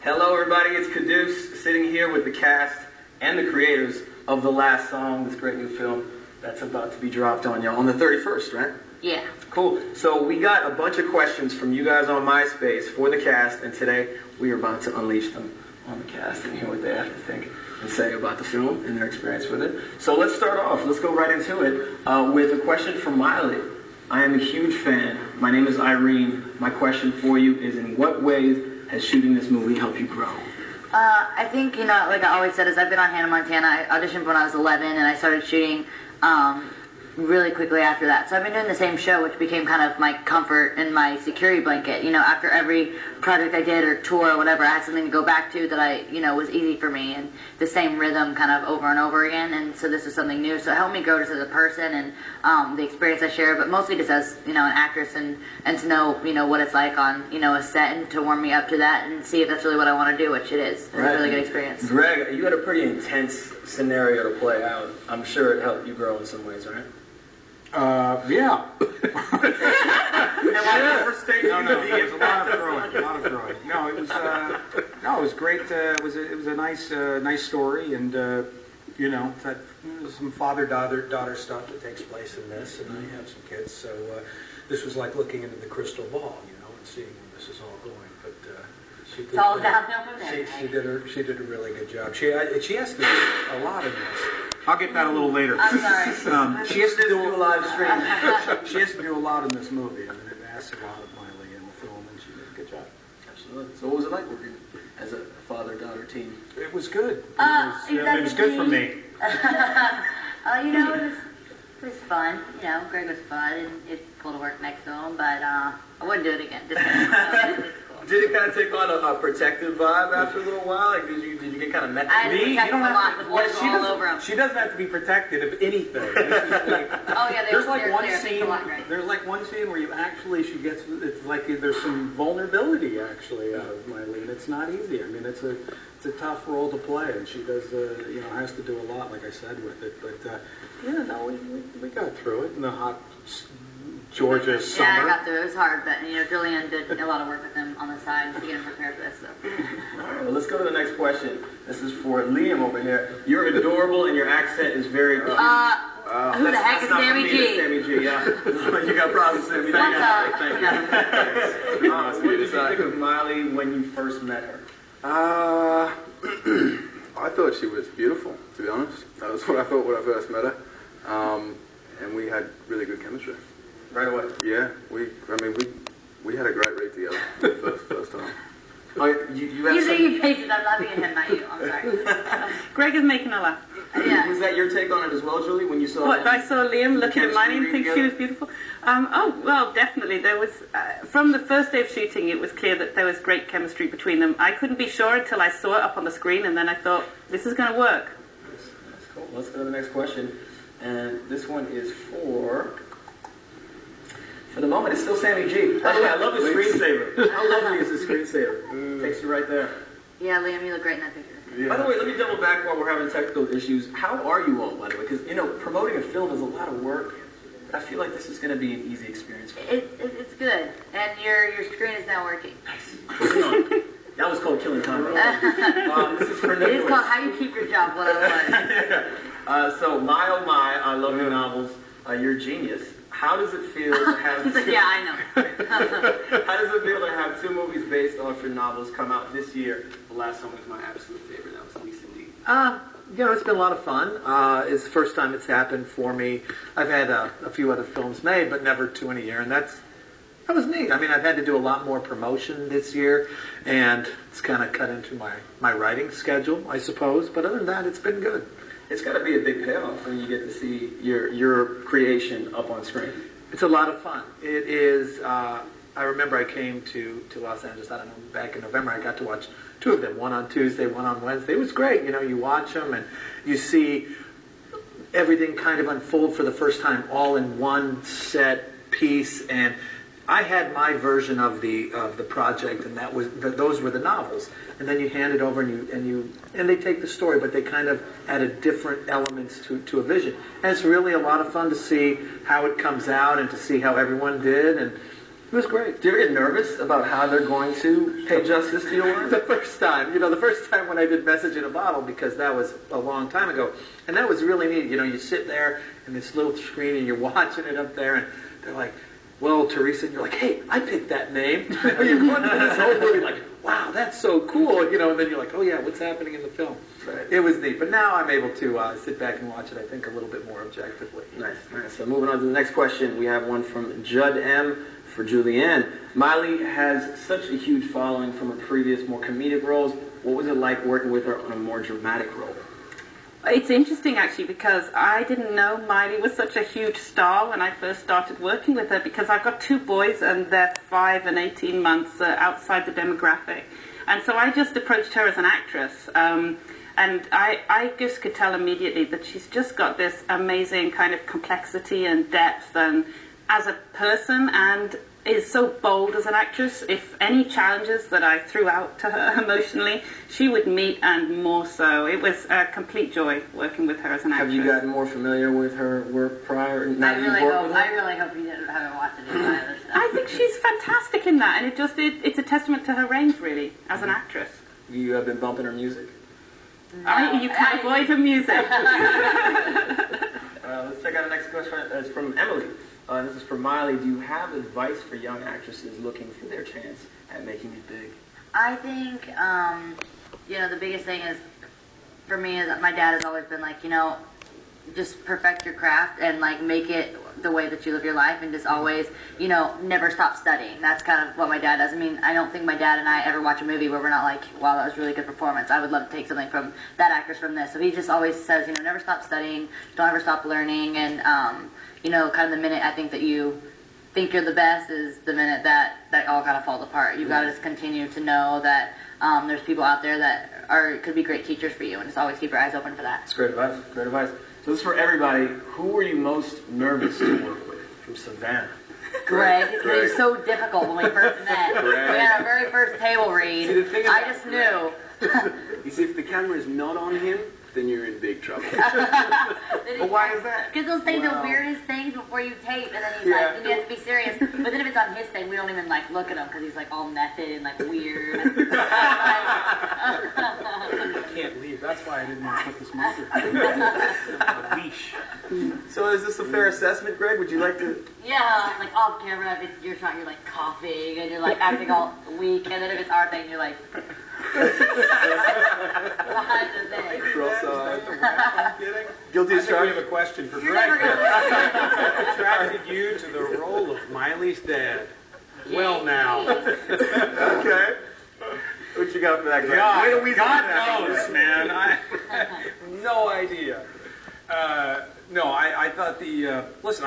Hello everybody, it's Caduce sitting here with the cast and the creators of The Last Song, this great new film that's about to be dropped on y'all on the 31st, right? Yeah. Cool. So we got a bunch of questions from you guys on MySpace for the cast, and today we are about to unleash them on the cast and hear what they have to think and say about the film and their experience with it. So let's start off. Let's go right into it with a question from Miley. I am a huge fan. My name is Irene. My question for you is, in what ways has shooting this movie helped you grow? I think, like I always said, is I've been on Hannah Montana. I auditioned when I was 11, and I started shooting really quickly after that. So I've been doing the same show, which became kind of my comfort and my security blanket. After every project I did or tour or whatever, I had something to go back to that was easy for me, and the same rhythm kind of over and over again. And so this is something new. So it helped me grow just as a person and the experience I share, but mostly just as, an actress and to know, what it's like on, a set, and to warm me up to that and see if that's really what I want to do, which it is. It's a really good experience. Greg, you had a pretty intense scenario to play out. I'm sure it helped you grow in some ways, right? Yeah. There's a lot of growing. No, it was great. It was a nice story, and that some father-daughter stuff that takes place in this, and I have some kids, so this was like looking into the crystal ball, and seeing where this is all going. But she did. It's all downhill from there. She did a really good job. She has to do a lot of this. I'll get that a little later. I'm sorry. She has to do a live stream. She has to do a lot in this movie. I mean, it asks a lot of Miley in the film, and she did a good job. Absolutely. So what was it like working as a father-daughter team? It was good. It was good for me. It was fun. Greg was fun, and it's cool to work next to him, but I wouldn't do it again. Just kidding. It's cool. Did it kind of take on a protective vibe after a little while? Like, did you get kind of met? I had to protect him a lot. The boys were all over him. She doesn't have to be protected of anything. There's like one scene where it's like there's some vulnerability actually out of Miley, and it's not easy. I mean, it's a tough role to play, and she does has to do a lot, like I said, with it. But we got through it in the hot Georgia summer. Yeah, I got through it. It was hard, but Julianne did a lot of work with him on the side to get him prepared for this. So. All right, well, let's go to the next question. This is for Liam over here. You're adorable, and your accent is very. Who the heck is Sammy G? Sammy G, yeah. You got problems, Sammy G. What's up? Thank you. What did you think of Miley when you first met her? I thought she was beautiful, to be honest. That was what I thought when I first met her. And we had really good chemistry. Right away? Yeah, we had a great read together the first time. Oh, you had You based it on loving him, not you. I'm sorry. Greg is making a laugh. Yeah. Was that your take on it as well, Julie, when you saw What, I saw Liam looking at Miley and think she was beautiful? Well, definitely. There was, from the first day of shooting, it was clear that there was great chemistry between them. I couldn't be sure until I saw it up on the screen, and then I thought, this is going to work. That's cool. Let's go to the next question. And this one is for the moment, it's still Sammy G. By the way, I love the screensaver. How lovely is the screensaver? Takes you right there. Yeah, Liam, you look great in that picture. Yeah. By the way, let me double back while we're having technical issues. How are you all, by the way? Because, promoting a film is a lot of work. I feel like this is going to be an easy experience for you. It's good. And your screen is now working. Nice. That was called killing time. This is for It is called How You Keep Your Job 101. Yeah. So, my oh my, I love your novels. You're a genius. How does it feel to have Yeah, I know. How does it feel to have two movies based off your novels come out this year? The Last Song is my absolute favorite. That was Lisa Lee. It's been a lot of fun. It's the first time it's happened for me. I've had a few other films made, but never two in a year, and that was neat. I mean, I've had to do a lot more promotion this year, and it's kind of cut into my writing schedule, I suppose. But other than that, it's been good. It's got to be a big payoff when you get to see your creation up on screen. It's a lot of fun. It is. I remember I came to Los Angeles, I don't know, back in November. I got to watch two of them, one on Tuesday, one on Wednesday. It was great. You watch them and you see everything kind of unfold for the first time all in one set piece. And I had my version of the project, and those were the novels. And then you hand it over, and they take the story, but they kind of added different elements to a vision. And it's really a lot of fun to see how it comes out and to see how everyone did. And It was great. Do you ever get nervous about how they're going to pay justice to your work? The first time when I did Message in a Bottle, because that was a long time ago, and that was really neat. You sit there in this little screen and you're watching it up there, and they're like, well, Teresa, and you're like, hey, I picked that name. You're going through this whole movie like, wow, that's so cool, and then you're like, oh yeah, what's happening in the film? Right. It was neat, but now I'm able to sit back and watch it, I think, a little bit more objectively. Nice. So moving on to the next question, we have one from Judd M. for Julianne. Miley has such a huge following from her previous, more comedic roles. What was it like working with her on a more dramatic role? It's interesting, actually, because I didn't know Miley was such a huge star when I first started working with her, because I've got 2 boys and they're 5 and 18 months outside the demographic. And so I just approached her as an actress. And I just could tell immediately that she's just got this amazing kind of complexity and depth and as a person, and is so bold as an actress. If any challenges that I threw out to her emotionally, she would meet, and more so. It was a complete joy working with her as an actress. Have you gotten more familiar with her work prior? I really hope you haven't watched it either. I think she's fantastic in that, and it's a testament to her range, really, as an actress. You have been bumping her music? No. You can't avoid her music. Let's check out the next question. It's from Emily. This is for Miley. Do you have advice for young actresses looking for their chance at making it big? I think, the biggest thing is, for me, is that my dad has always been like, just perfect your craft and, like, make it the way that you live your life, and just always, never stop studying. That's kind of what my dad does. I mean, I don't think my dad and I ever watch a movie where we're not like, wow, that was a really good performance. I would love to take something from that actress from this. So he just always says, never stop studying, don't ever stop learning, and, kind of the minute I think that you think you're the best is the minute that all kind of falls apart. You've got to just continue to know that there's people out there that could be great teachers for you, and just always keep your eyes open for that. That's great advice. Great advice. So this is for everybody. Who were you most nervous to work with from Savannah? Greg. It was so difficult when we first met. We had our very first table read. See, the thing I just knew. You see, if the camera is not on him, then you're in big trouble. But why is that? Because they'll say the weirdest things before you tape, and then he's like, you have to be serious. But then if it's on his thing, we don't even look at him because he's all method and weird. I can't leave. That's why I didn't want to put this marker on a leash. So is this a fair assessment, Greg? Would you like to? Yeah, off camera, if it's your shot, you're coughing and you're acting all weak, and then if it's our thing, you're behind the thing. Cross-eyed. I'm kidding. Guilty as I think we charged. have a question for You're Greg. never gonna What attracted you to the role of Miley's dad? Well, now. Okay. What you got for that, Greg? God knows, man. I have no idea. I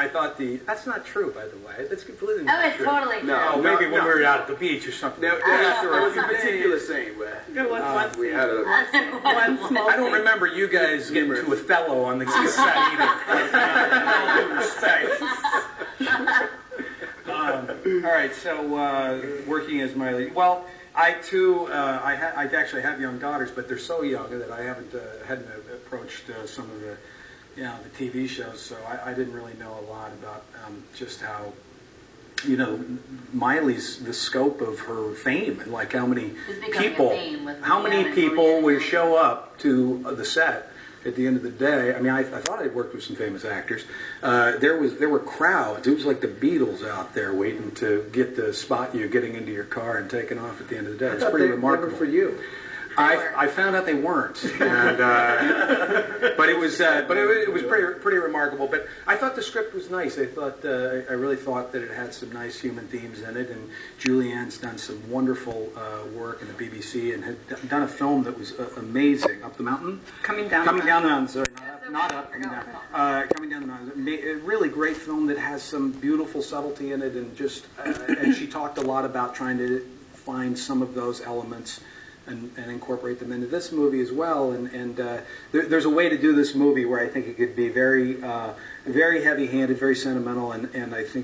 thought that's not true, by the way. That's completely not it's true. totally true. Oh, maybe when we were out at the beach or something. There was a particular scene where we had a... One small I don't remember you guys getting to Othello on the set either. All right, so working as Miley. Well, I too, I actually have young daughters, but they're so young that I hadn't approached some of the TV shows, so I didn't really know a lot about just how, the scope of her fame, and how many people would show up to the set at the end of the day. I mean, I thought I'd worked with some famous actors. There were crowds. It was like the Beatles out there waiting to get to spot you getting into your car and taking off at the end of the day. It's pretty remarkable. For you. I found out they weren't, and, but it was pretty remarkable. But I thought the script was nice. I really thought that it had some nice human themes in it. And Julianne's done some wonderful work in the BBC and had done a film that was amazing. Up the mountain, Coming down the mountain. Sorry, not up, coming down. Coming down the mountain. A really great film that has some beautiful subtlety in it, and and she talked a lot about trying to find some of those elements and incorporate them into this movie as well. And there's a way to do this movie where I think it could be very, very heavy-handed, very sentimental, and I think